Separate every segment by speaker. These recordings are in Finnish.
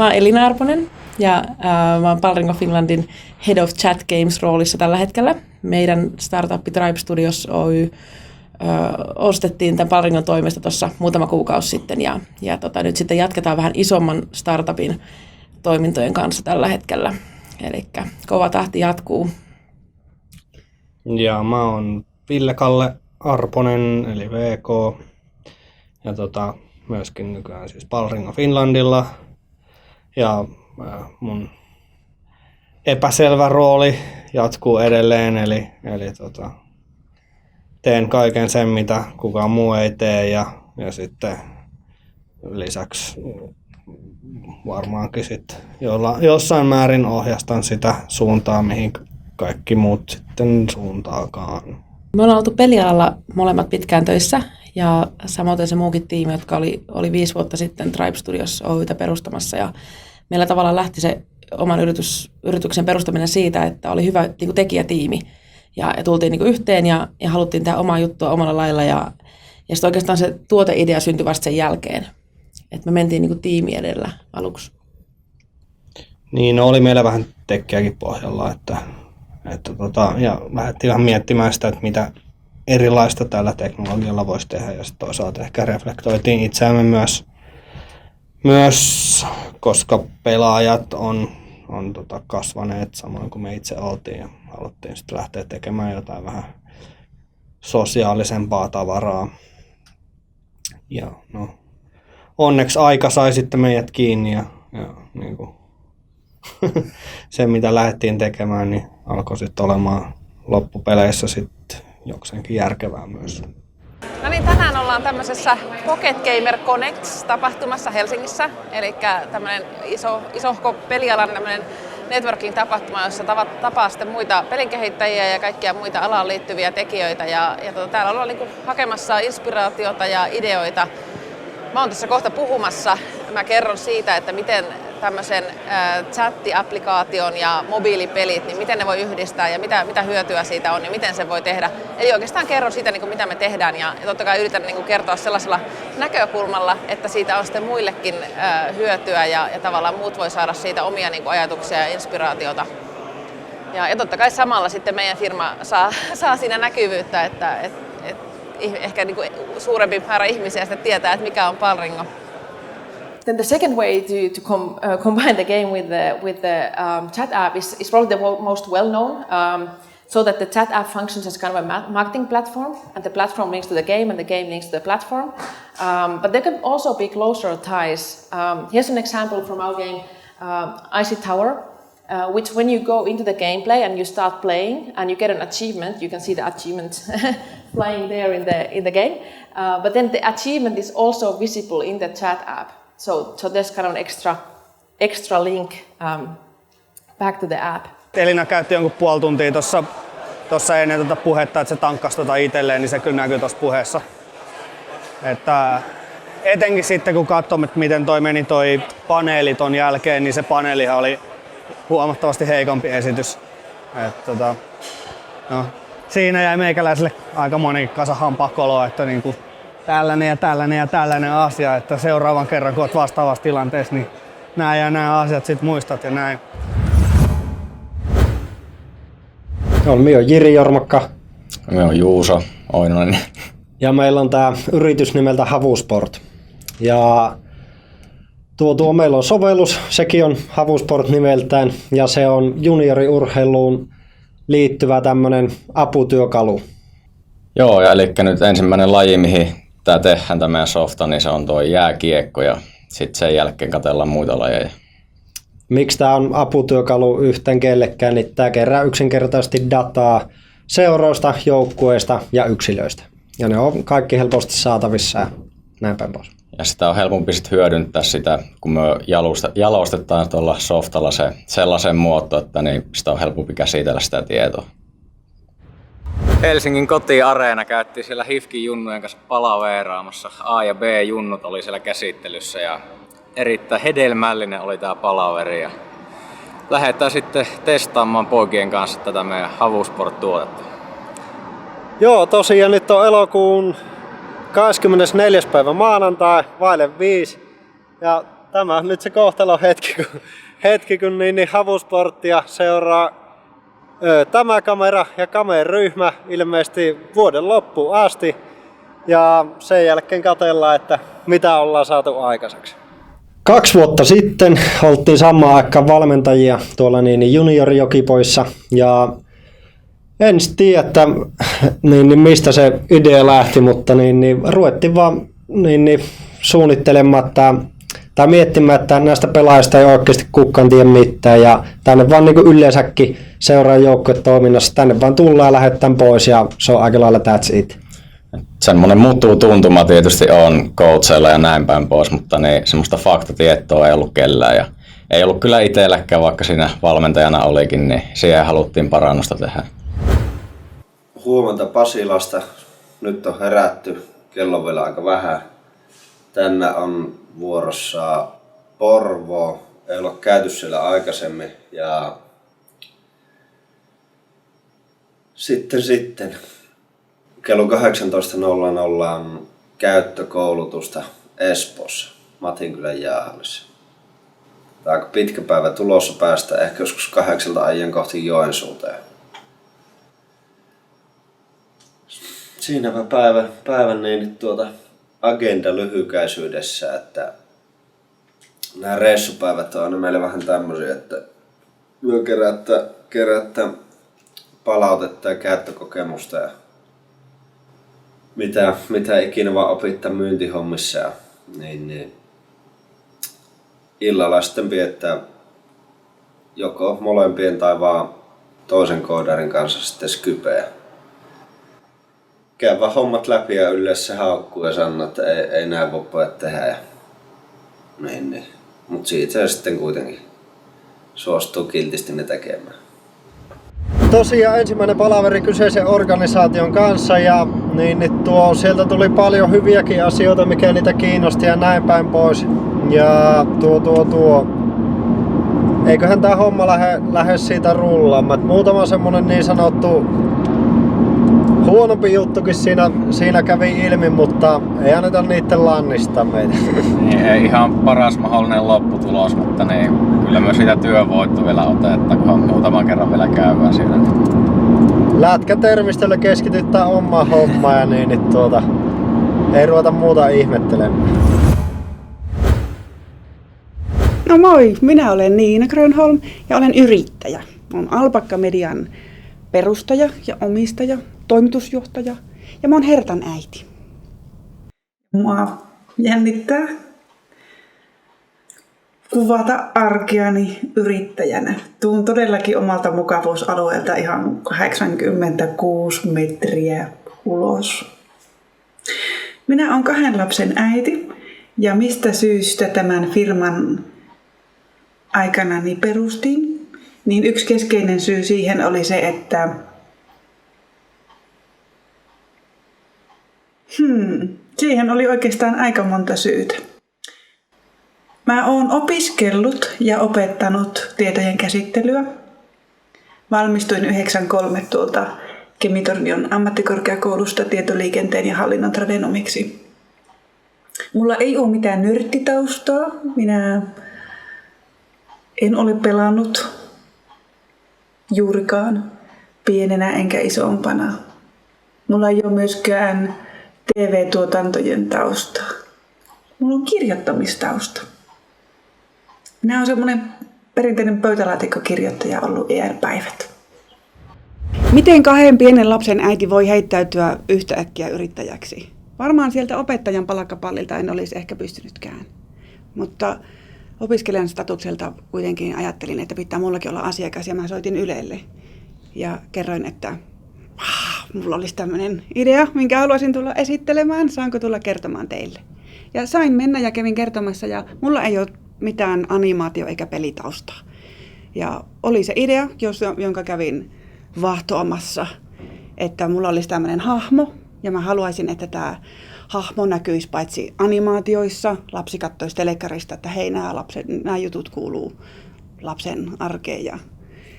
Speaker 1: Mä oon Elina Arponen ja mä oon Palringo Finlandin Head of Chat Games roolissa tällä hetkellä. Meidän startup Tribe Studios Oy ostettiin tämän Palringon toimesta tuossa muutama kuukausi sitten ja nyt sitten jatketaan vähän isomman startupin toimintojen kanssa tällä hetkellä. Eli kova tahti jatkuu.
Speaker 2: Ja mä oon Ville-Kalle Arponen eli VK ja myöskin nykyään siis Palringo Finlandilla ja mun epäselvä rooli jatkuu edelleen eli teen kaiken sen mitä kukaan muu ei tee ja sitten lisäksi varmaankin sit jossain määrin ohjastan sitä suuntaa mihin kaikki muut sitten suuntaakaan.
Speaker 1: Me ollaan oltu pelialalla molemmat pitkään töissä ja samoin se muukin tiimi, jotka oli 5 vuotta sitten Tribe Studios Oy:tä perustamassa ja meillä tavallaan lähti se oman yrityksen perustaminen siitä, että oli hyvä niin kuin tekijätiimi ja tultiin niin kuin yhteen ja haluttiin tehdä omaa juttua omalla lailla ja sitten oikeastaan se tuoteidea syntyi vasta sen jälkeen, että me mentiin niin kuin tiimi edellä aluksi.
Speaker 2: Niin, oli meillä vähän tekkiäkin pohjalla, ja lähdettiin vähän miettimään sitä, että mitä erilaista tällä teknologialla voisi tehdä ja sitten toisaalta ehkä reflektoitiin itseämme myös koska pelaajat on kasvaneet samoin kuin me itse oltiin ja haluttiin sitten lähteä tekemään jotain vähän sosiaalisempaa tavaraa. Ja no, onneksi aika sai sitten meidät kiinni ja niin kuin se mitä lähdettiin tekemään niin alkoi sitten olemaan loppupeleissä sitten jokseenkin järkevää myös.
Speaker 3: No niin, tänään ollaan tämmöisessä Pocket Gamer Connect-tapahtumassa Helsingissä, eli tämmöinen isohko pelialan tämmöinen networking-tapahtuma, jossa tapaa sitten muita pelinkehittäjiä ja kaikkia muita alaan liittyviä tekijöitä. Täällä ollaan niinku hakemassa inspiraatiota ja ideoita. Mä oon tässä kohta puhumassa. Mä kerron siitä, että miten tämmöisen chatti-applikaation ja mobiilipelit, niin miten ne voi yhdistää ja mitä hyötyä siitä on ja miten se voi tehdä. Eli oikeastaan kerron siitä, niin kuin mitä me tehdään ja totta kai yritän niin kuin kertoa sellaisella näkökulmalla, että siitä on sitten muillekin hyötyä ja tavallaan muut voi saada siitä omia niin kuin ajatuksia ja inspiraatiota. Ja totta kai samalla sitten meidän firma saa siinä näkyvyyttä, että ehkä niin kuin suurempi määrä ihmisiä sitten tietää, että mikä on Palringo.
Speaker 1: Then the second way to combine the game with the chat app is probably the most well known. So that the chat app functions as kind of a marketing platform, and the platform links to the game, and the game links to the platform. But there can also be closer ties. Here's an example from our game, Icy Tower, which when you go into the gameplay and you start playing and you get an achievement, you can see the achievement flying there in the game. But then the achievement is also visible in the chat app. So there's kind of an extra link back to the app.
Speaker 2: Elina käytti jonkun puoli tuntia tuossa ennen puhetta, että se tankkasi itselleen, niin se kyllä näkyy tuossa puheessa. Että etenkin sitten kun katsomme, että miten meni toi paneeli ton jälkeen, niin se paneelihan oli huomattavasti heikompi esitys. No, siinä jäi meikäläiselle aika moni kasa hampakoloa, että niinku tällainen ja tällainen ja tällainen asia, että seuraavan kerran kun olet vastaavassa tilanteessa, niin nämä asiat sit muistat ja näin.
Speaker 4: Minä olen Jiri Jormakka.
Speaker 5: Minä olen Juuso Oinonen.
Speaker 4: Ja meillä on tämä yritys nimeltä Havusport. Ja meillä on sovellus, sekin on Havusport nimeltään, ja se on junioriurheiluun liittyvä tämmöinen aputyökalu.
Speaker 5: Joo, ja eli nyt ensimmäinen laji, mihin tämä tehdään, tämä meidän softa, niin se on tuo jääkiekko, ja sitten sen jälkeen katsellaan muita lajeja.
Speaker 4: Miksi tämä on aputyökalu yhten kellekään, niin tämä kerää yksinkertaisesti dataa seuroista, joukkueista ja yksilöistä. Ja ne on kaikki helposti saatavissa ja näin päin pois.
Speaker 5: Ja sitä on helpompi sit hyödyntää sitä, kun me jalostetaan tuolla softalla se sellaisen muoto, että niin sitä on helpompi käsitellä sitä tietoa. Helsingin kotiareena käytiin siellä HIFKin junnujen kanssa palaveeraamassa. A ja B junnut oli siellä käsittelyssä ja erittäin hedelmällinen oli tämä palaveri. Ja lähdetään sitten testaamaan poikien kanssa tätä meidän Havusport-tuotetta.
Speaker 4: Joo, tosiaan nyt on elokuun 24. päivä maanantai, vaille 5. Ja tämä on nyt se kohtalon hetki kun niin havusporttia seuraa tämä kamera ja kameryhmä ilmeisesti vuoden loppuun asti. Ja sen jälkeen katsellaan, että mitä ollaan saatu aikaiseksi. 2 vuotta sitten oltiin samaan aikaan valmentajia tuolla juniorijokipoissa. Ja en tiedä, että mistä se idea lähti, mutta ruvettiin vaan suunnittelemaan tai miettimään, että näistä pelaajista ei oikeasti kukaan tiedä mitään. Ja tänne vaan yleensäkin seuraa joukkuetoiminnassa, tänne vaan tullaan ja lähdetään pois ja se on aika lailla that's it.
Speaker 5: Semmoinen muuttuu tuntuma tietysti on coacheilla ja näin päin pois, mutta semmoista faktatietoa ei ollut kellään. Ja ei ollut kyllä itselläkään, vaikka siinä valmentajana olikin, niin siihen haluttiin parannusta tehdä.
Speaker 6: Huomenta Pasilasta. Nyt on herätty. Kello on vielä aika vähän. Tänne on vuorossa Porvoo. Ei ole käyty siellä aikaisemmin. Ja sitten. Kello 18.00 on käyttökoulutusta Espoossa, Matinkylän jäähallissa. Tämä on aika pitkä päivä tulossa, päästä ehkä joskus 8 ajan kohti Joensuuteen. Siinäpä päivän agenda lyhykäisyydessä, että nämä reissupäivät on aina meille vähän tämmöisiä, että voi kerätä palautetta ja käyttökokemusta ja mitä ikinä vaan opittaa myyntihommissa. Niin illalla sitten viettää joko molempien tai vaan toisen koodarin kanssa sitten skypeä. Käy vaan hommat läpi ja yleensä haukkuu ja sanoo, että ei näin voi pojat tehdä. Niin. Mut siitä se sitten kuitenkin suostuu kiltisti ne tekemään.
Speaker 4: Tosiaan ensimmäinen palaveri kyseisen organisaation kanssa ja sieltä tuli paljon hyviäkin asioita, mikä niitä kiinnosti ja näin päin pois. Ja eiköhän tää homma lähde siitä rullaamaan. Muutama semmonen niin sanottu huonompi juttukin siinä kävi ilmi, mutta ei anneta niitten lannistaa meitä.
Speaker 5: Ei ihan paras mahdollinen lopputulos, mutta kyllä myös sitä työvoitto vielä otetta, kun muutaman kerran vielä käydään siellä.
Speaker 4: Lätkätermistöllä keskitytään omaan hommaan ja ei ruveta muuta ihmettelemään.
Speaker 7: No moi, minä olen Niina Grönholm ja olen yrittäjä. Olen Alpakka Median perustaja ja omistaja, toimitusjohtaja ja mä oon Hertan äiti.
Speaker 8: Mua jännittää kuvata arkeani yrittäjänä. Tuun todellakin omalta mukavuusalueelta ihan 86 metriä ulos. Minä olen 2 lapsen äiti ja mistä syystä tämän firman aikanani perustin, niin yksi keskeinen syy siihen oli se, että siihen oli oikeastaan aika monta syytä. Mä oon opiskellut ja opettanut tietojen käsittelyä. Valmistuin 93 tuolta Kemi-Tornion ammattikorkeakoulusta tietoliikenteen ja hallinnon tradenomiksi. Mulla ei ole mitään nörttitaustaa. Minä en ole pelannut juurikaan pienenä enkä isompana. Mulla ei ole myöskään TV-tuotantojen taustaa. Mulla on kirjoittamistausta. Minä olen semmoinen perinteinen pöytälaatikkokirjoittaja ollut iänpäivät.
Speaker 7: Miten 2 pienen lapsen äiti voi heittäytyä yhtäkkiä yrittäjäksi? Varmaan sieltä opettajan palkkapallilta en olisi ehkä pystynytkään. Mutta opiskelijan statukselta kuitenkin ajattelin, että pitää mullakin olla asiakas ja mä soitin Ylelle. Ja kerroin, että mulla olisi tämmöinen idea, minkä haluaisin tulla esittelemään. Saanko tulla kertomaan teille? Ja sain mennä ja kävin kertomassa ja mulla ei ole mitään animaatio- eikä pelitaustaa. Ja oli se idea, jonka kävin vahtoamassa, että mulla olisi tämmöinen hahmo ja mä haluaisin, että tämä hahmo näkyisi paitsi animaatioissa, lapsi katsoisi telekkarista, että hei, nämä jutut kuuluu lapsen arkeen. Ja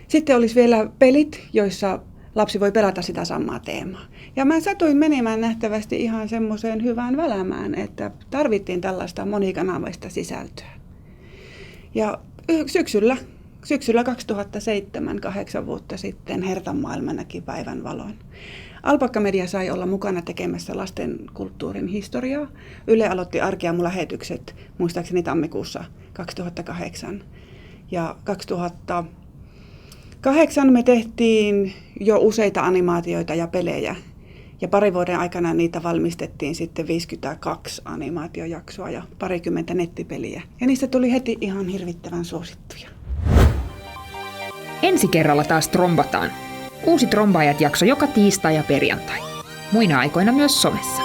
Speaker 7: sitten olisi vielä pelit, joissa lapsi voi pelata sitä samaa teemaa. Ja mä satuin menemään nähtävästi ihan semmoiseen hyvään välämään, että tarvittiin tällaista monikanavaista sisältöä. Ja syksyllä 2007, 8 vuotta sitten, Hertan maailma näki päivän valon. Alpakka Media sai olla mukana tekemässä lasten kulttuurin historiaa. Yle aloitti Arkeamu-lähetykset muistaakseni tammikuussa 2008. Ja 2008 me tehtiin jo useita animaatioita ja pelejä. Ja parin vuoden aikana niitä valmistettiin sitten 52 animaatiojaksoa ja parikymmentä nettipeliä. Ja niistä tuli heti ihan hirvittävän suosittuja.
Speaker 9: Ensi kerralla taas trombataan. Uusi Trombaajat-jakso joka tiistai ja perjantai. Muina aikoina myös somessa.